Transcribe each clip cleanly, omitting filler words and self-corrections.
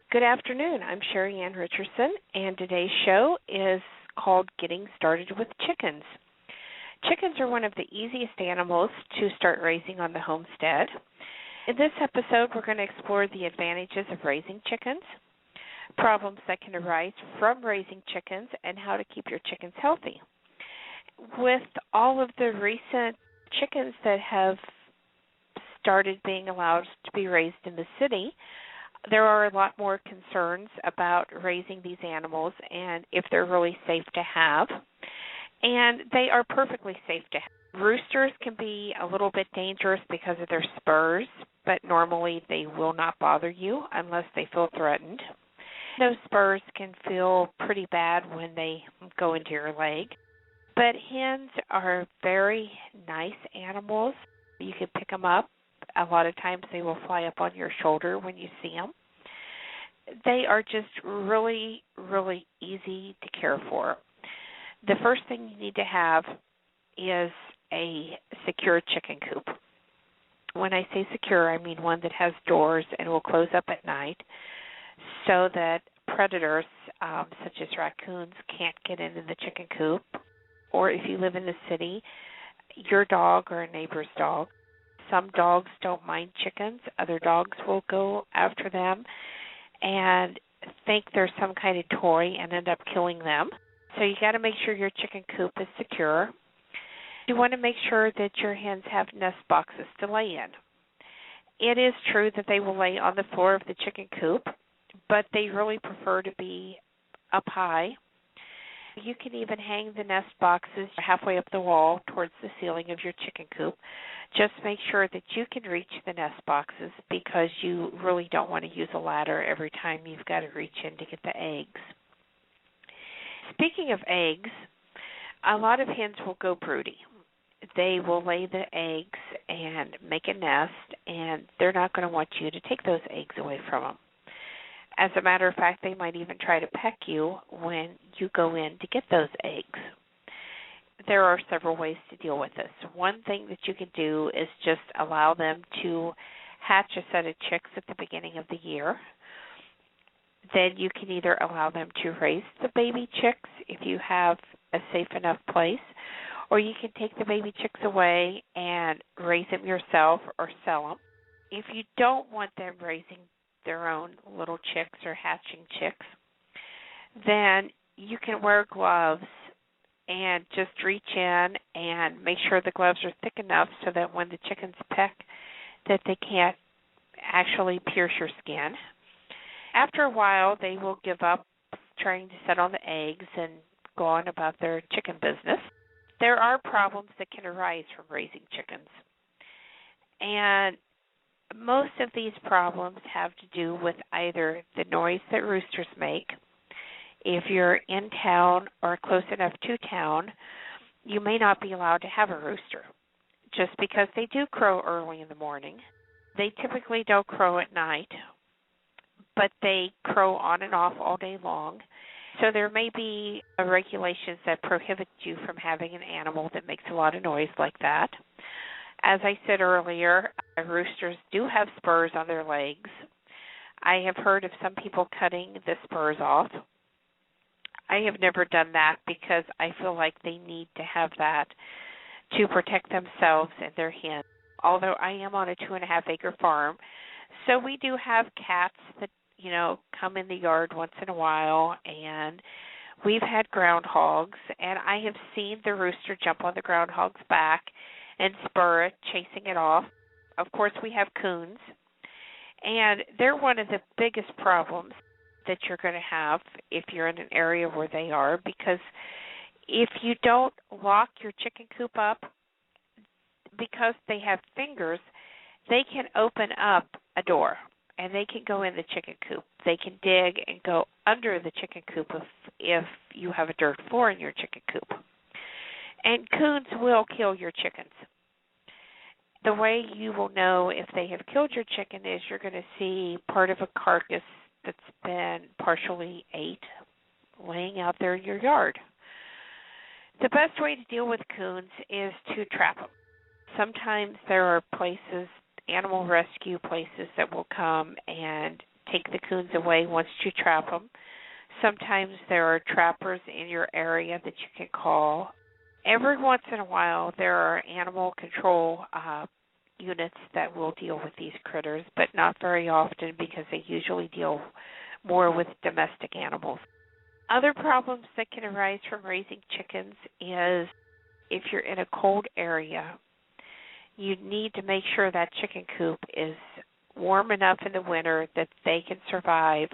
Good afternoon. I'm Sheri Ann Richerson, and today's show is called Getting Started with Chickens. Chickens are one of the easiest animals to start raising on the homestead. In this episode, we're going to explore the advantages of raising chickens, problems that can arise from raising chickens, and how to keep your chickens healthy. With all of the recent chickens that have started being allowed to be raised in the city, there are a lot more concerns about raising these animals and if they're really safe to have. And they are perfectly safe to have. Roosters can be a little bit dangerous because of their spurs, but normally they will not bother you unless they feel threatened. Those spurs can feel pretty bad when they go into your leg. But hens are very nice animals. You can pick them up. A lot of times they will fly up on your shoulder when you see them. They are just really, really easy to care for. The first thing you need to have is a secure chicken coop. When I say secure, I mean one that has doors and will close up at night so that predators such as raccoons can't get into the chicken coop. Or if you live in the city, your dog or a neighbor's dog. Some dogs don't mind chickens. Other dogs will go after them and think they're some kind of toy and end up killing them. So you got to make sure your chicken coop is secure. You want to make sure that your hens have nest boxes to lay in. It is true that they will lay on the floor of the chicken coop, but they really prefer to be up high. You can even hang the nest boxes halfway up the wall towards the ceiling of your chicken coop. Just make sure that you can reach the nest boxes because you really don't want to use a ladder every time you've got to reach in to get the eggs. Speaking of eggs, a lot of hens will go broody. They will lay the eggs and make a nest, and they're not going to want you to take those eggs away from them. As a matter of fact, they might even try to peck you when you go in to get those eggs. There are several ways to deal with this. One thing that you can do is just allow them to hatch a set of chicks at the beginning of the year. Then you can either allow them to raise the baby chicks if you have a safe enough place, or you can take the baby chicks away and raise them yourself or sell them. If you don't want them raising their own little chicks or hatching chicks, then you can wear gloves and just reach in and make sure the gloves are thick enough so that when the chickens peck that they can't actually pierce your skin. After a while, they will give up trying to set on the eggs and go on about their chicken business. There are problems that can arise from raising chickens, and most of these problems have to do with either the noise that roosters make. If you're in town or close enough to town, you may not be allowed to have a rooster just because they do crow early in the morning. They typically don't crow at night, but they crow on and off all day long. So there may be regulations that prohibit you from having an animal that makes a lot of noise like that. As I said earlier, roosters do have spurs on their legs. I have heard of some people cutting the spurs off. I have never done that because I feel like they need to have that to protect themselves and their hens. Although I am on a 2.5-acre farm, so we do have cats that, come in the yard once in a while, and we've had groundhogs, and I have seen the rooster jump on the groundhog's back and spur it, chasing it off. Of course, we have coons, and they're one of the biggest problems that you're going to have if you're in an area where they are, because if you don't lock your chicken coop up, because they have fingers, they can open up a door, and they can go in the chicken coop. They can dig and go under the chicken coop if you have a dirt floor in your chicken coop. And coons will kill your chickens. The way you will know if they have killed your chicken is you're going to see part of a carcass that's been partially ate laying out there in your yard. The best way to deal with coons is to trap them. Sometimes there are places, animal rescue places, that will come and take the coons away once you trap them. Sometimes there are trappers in your area that you can call. Every once in a while, there are animal control units that will deal with these critters, but not very often because they usually deal more with domestic animals. Other problems that can arise from raising chickens is if you're in a cold area, you need to make sure that chicken coop is warm enough in the winter that they can survive.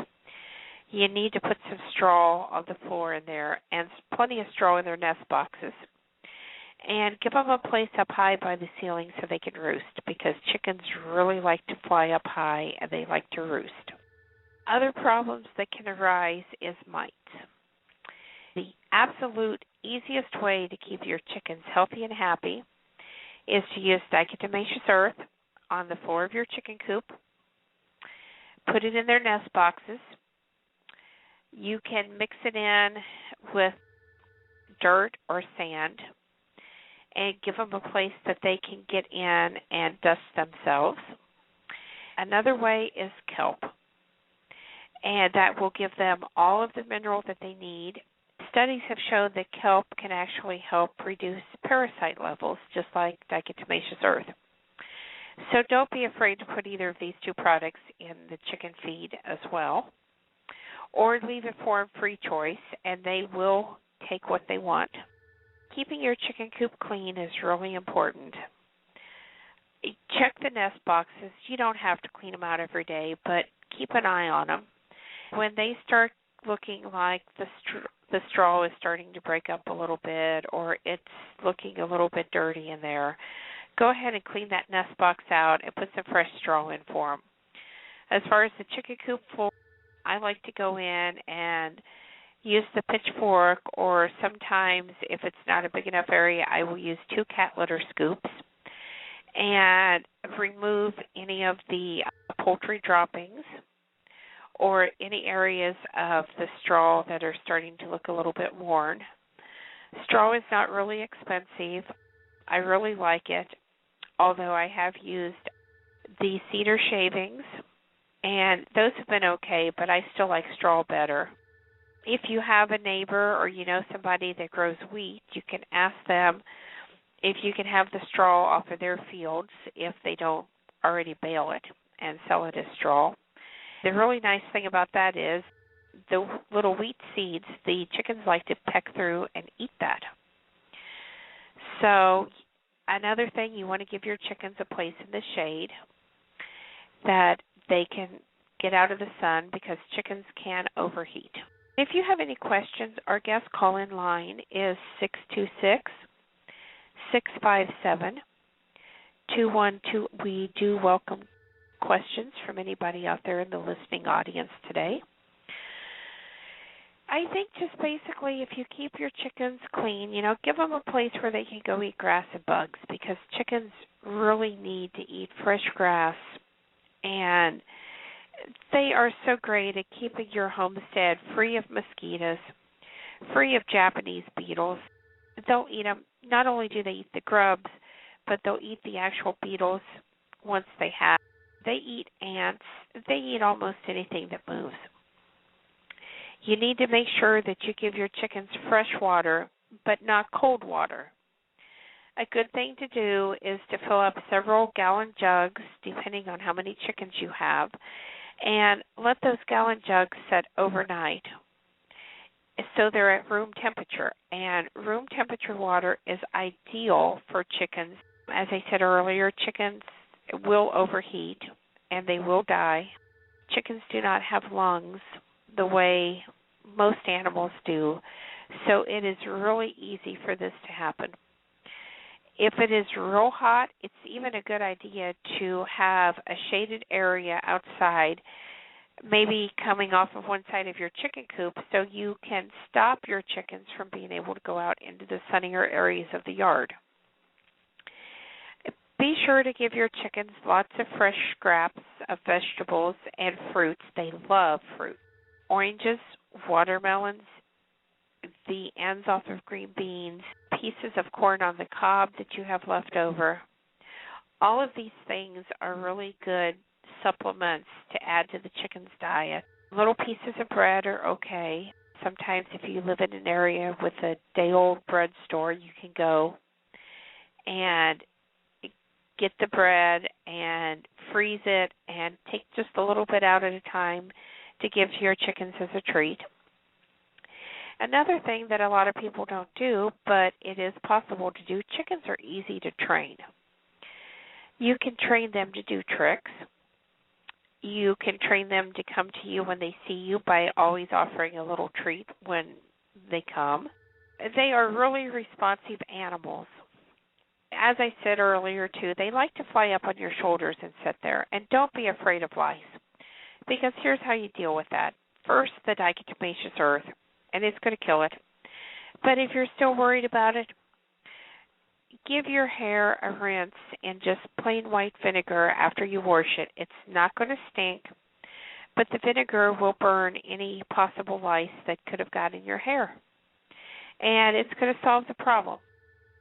You need to put some straw on the floor in there and plenty of straw in their nest boxes. And give them a place up high by the ceiling so they can roost, because chickens really like to fly up high and they like to roost. Other problems that can arise is mites. The absolute easiest way to keep your chickens healthy and happy is to use diatomaceous earth on the floor of your chicken coop. Put it in their nest boxes. You can mix it in with dirt or sand and give them a place that they can get in and dust themselves. Another way is kelp, and that will give them all of the mineral that they need. Studies have shown that kelp can actually help reduce parasite levels, just like diatomaceous earth. So don't be afraid to put either of these two products in the chicken feed as well, or leave it for them free choice, and they will take what they want. Keeping your chicken coop clean is really important. Check the nest boxes. You don't have to clean them out every day, but keep an eye on them. When they start looking like the straw is starting to break up a little bit, or it's looking a little bit dirty in there, go ahead and clean that nest box out and put some fresh straw in for them. As far as the chicken coop floor, I like to go in and use the pitchfork, or sometimes if it's not a big enough area, I will use 2 cat litter scoops and remove any of the poultry droppings or any areas of the straw that are starting to look a little bit worn. Straw is not really expensive. I really like it, although I have used the cedar shavings, and those have been okay, but I still like straw better. If you have a neighbor or you know somebody that grows wheat, you can ask them if you can have the straw off of their fields if they don't already bale it and sell it as straw. The really nice thing about that is the little wheat seeds, the chickens like to peck through and eat that. So another thing, you want to give your chickens a place in the shade that they can get out of the sun, because chickens can overheat. If you have any questions, our guest call-in line is 626-657-2122. We do welcome questions from anybody out there in the listening audience today. I think just basically if you keep your chickens clean, give them a place where they can go eat grass and bugs, because chickens really need to eat fresh grass, and they are so great at keeping your homestead free of mosquitoes, free of Japanese beetles. They'll eat them. Not only do they eat the grubs, but they'll eat the actual beetles once they have. They eat ants. They eat almost anything that moves. You need to make sure that you give your chickens fresh water, but not cold water. A good thing to do is to fill up several gallon jugs, depending on how many chickens you have, and let those gallon jugs set overnight so they're at room temperature. And room temperature water is ideal for chickens. As I said earlier, chickens will overheat and they will die. Chickens do not have lungs the way most animals do, so it is really easy for this to happen. If it is real hot, it's even a good idea to have a shaded area outside, maybe coming off of one side of your chicken coop, so you can stop your chickens from being able to go out into the sunnier areas of the yard. Be sure to give your chickens lots of fresh scraps of vegetables and fruits. They love fruit. Oranges, watermelons, the ends off of green beans, pieces of corn on the cob that you have left over. All of these things are really good supplements to add to the chicken's diet. Little pieces of bread are okay. Sometimes if you live in an area with a day-old bread store, you can go and get the bread and freeze it and take just a little bit out at a time to give to your chickens as a treat. Another thing that a lot of people don't do, but it is possible to do, chickens are easy to train. You can train them to do tricks. You can train them to come to you when they see you by always offering a little treat when they come. They are really responsive animals. As I said earlier, too, they like to fly up on your shoulders and sit there. And don't be afraid of lice, because here's how you deal with that. First, the diatomaceous earth, and it's going to kill it. But if you're still worried about it, give your hair a rinse in just plain white vinegar after you wash it. It's not going to stink, but the vinegar will burn any possible lice that could have got in your hair. And it's going to solve the problem.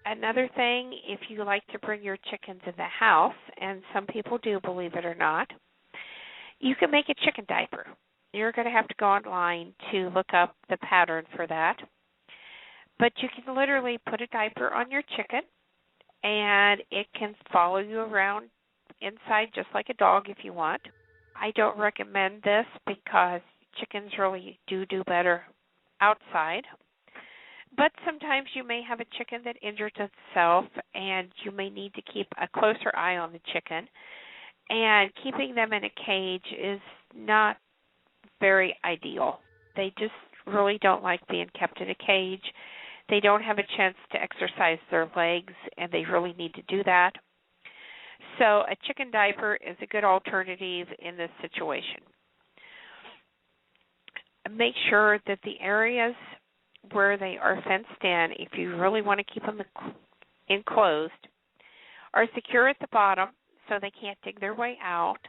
Another thing, if you like to bring your chickens in the house, and some people do, believe it or not, you can make a chicken diaper. You're going to have to go online to look up the pattern for that. But you can literally put a diaper on your chicken, and it can follow you around inside just like a dog if you want. I don't recommend this because chickens really do better outside. But sometimes you may have a chicken that injures itself, and you may need to keep a closer eye on the chicken. And keeping them in a cage is not very ideal. They just really don't like being kept in a cage. They don't have a chance to exercise their legs, and they really need to do that. So a chicken diaper is a good alternative in this situation. Make sure that the areas where they are fenced in, if you really want to keep them enclosed, are secure at the bottom so they can't dig their way out.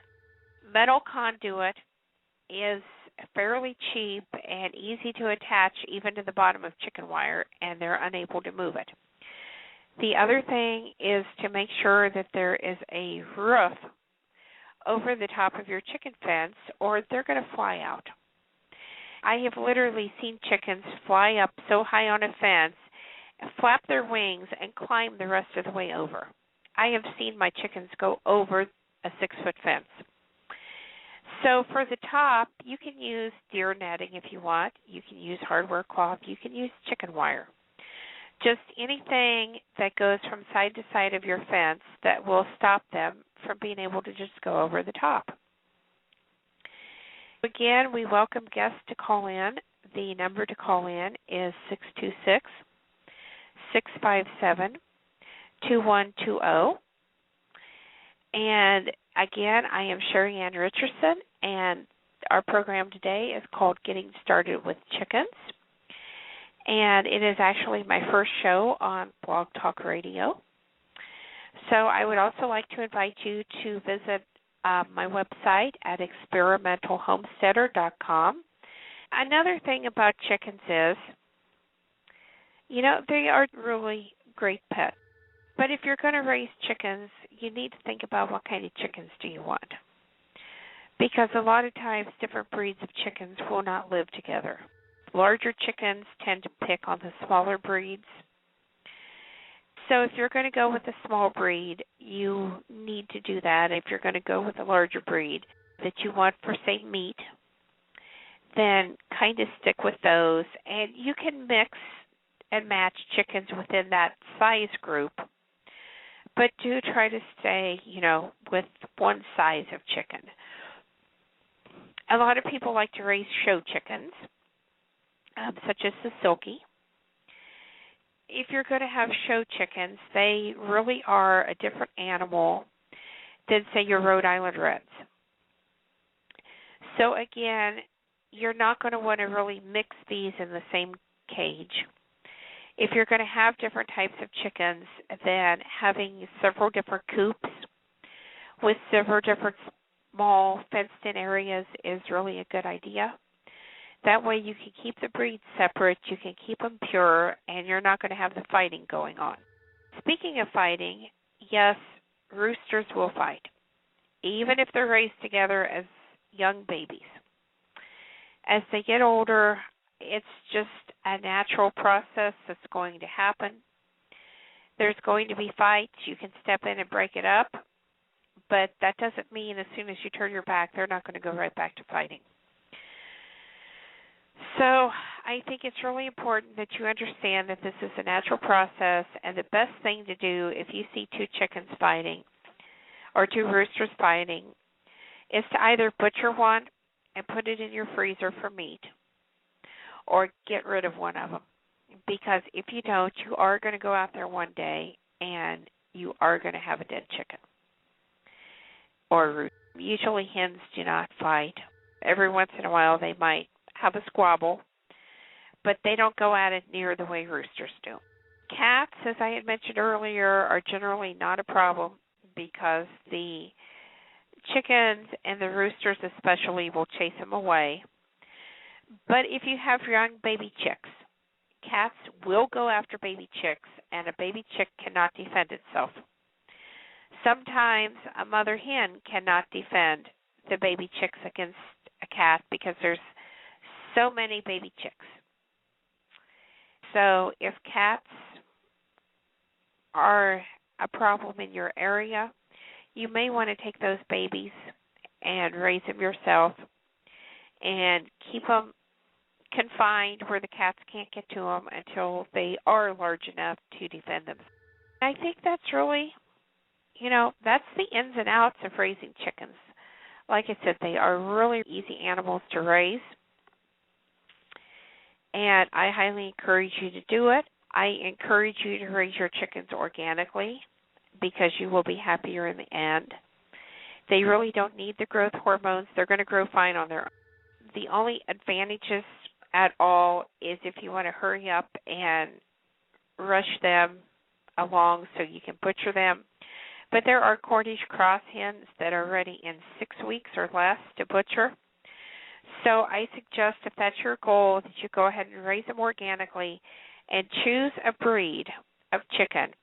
Metal conduit is fairly cheap and easy to attach even to the bottom of chicken wire, and they're unable to move it. The other thing is to make sure that there is a roof over the top of your chicken fence, or they're going to fly out. I have literally seen chickens fly up so high on a fence, flap their wings, and climb the rest of the way over. I have seen my chickens go over a 6-foot fence. So for the top, you can use deer netting if you want. You can use hardware cloth. You can use chicken wire. Just anything that goes from side to side of your fence that will stop them from being able to just go over the top. Again, we welcome guests to call in. The number to call in is 626-657-2120. And again, I am Sheri Ann Richerson, and our program today is called Getting Started with Chickens. And it is actually my first show on Blog Talk Radio. So I would also like to invite you to visit my website at experimentalhomesteader.com. Another thing about chickens is, they are really great pets. But if you're going to raise chickens, you need to think about what kind of chickens do you want. Because a lot of times different breeds of chickens will not live together. Larger chickens tend to pick on the smaller breeds. So if you're going to go with a small breed, you need to do that. If you're going to go with a larger breed that you want for, say, meat, then kind of stick with those. And you can mix and match chickens within that size group, but do try to stay, with one size of chicken. A lot of people like to raise show chickens, such as the Silkie. If you're going to have show chickens, they really are a different animal than, say, your Rhode Island Reds. So, again, you're not going to want to really mix these in the same cage. If you're going to have different types of chickens, then having several different coops with several different small fenced-in areas is really a good idea. That way you can keep the breeds separate, you can keep them pure, and you're not going to have the fighting going on. Speaking of fighting, yes, roosters will fight. even if they're raised together as young babies. As they get older, it's just a natural process that's going to happen. There's going to be fights. You can step in and break it up, but that doesn't mean as soon as you turn your back, they're not going to go right back to fighting. So I think it's really important that you understand that this is a natural process, and the best thing to do if you see two chickens fighting or two roosters fighting is to either butcher one and put it in your freezer for meat, or get rid of one of them. Because if you don't, you are going to go out there one day and you are going to have a dead chicken or a rooster. Usually hens do not fight. Every once in a while they might have a squabble, but they don't go at it near the way roosters do. Cats, as I had mentioned earlier, are generally not a problem because the chickens and the roosters especially will chase them away. But if you have young baby chicks, cats will go after baby chicks, and a baby chick cannot defend itself. Sometimes a mother hen cannot defend the baby chicks against a cat because there's so many baby chicks. So if cats are a problem in your area, you may want to take those babies and raise them yourself and keep them confined where the cats can't get to them until they are large enough to defend them. I think that's really, that's the ins and outs of raising chickens. Like I said, they are really easy animals to raise, and I highly encourage you to do it. I encourage you to raise your chickens organically because you will be happier in the end. They really don't need the growth hormones. They're going to grow fine on their own. The only advantages at all is if you want to hurry up and rush them along so you can butcher them. But there are Cornish cross hens that are ready in 6 weeks or less to butcher. So I suggest if that's your goal that you go ahead and raise them organically and choose a breed of chicken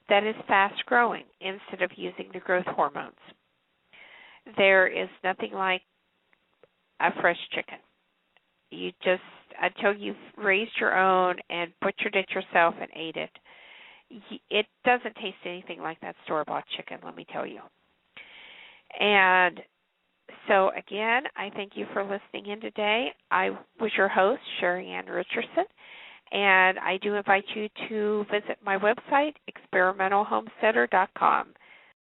that is fast-growing instead of using the growth hormones. There is nothing like a fresh chicken. You just, until you've raised your own and butchered it yourself and ate it, it doesn't taste anything like that store-bought chicken, let me tell you. And so, again, I thank you for listening in today. I was your host, Sheri Ann Richerson, and I do invite you to visit my website, experimentalhomesteader.com.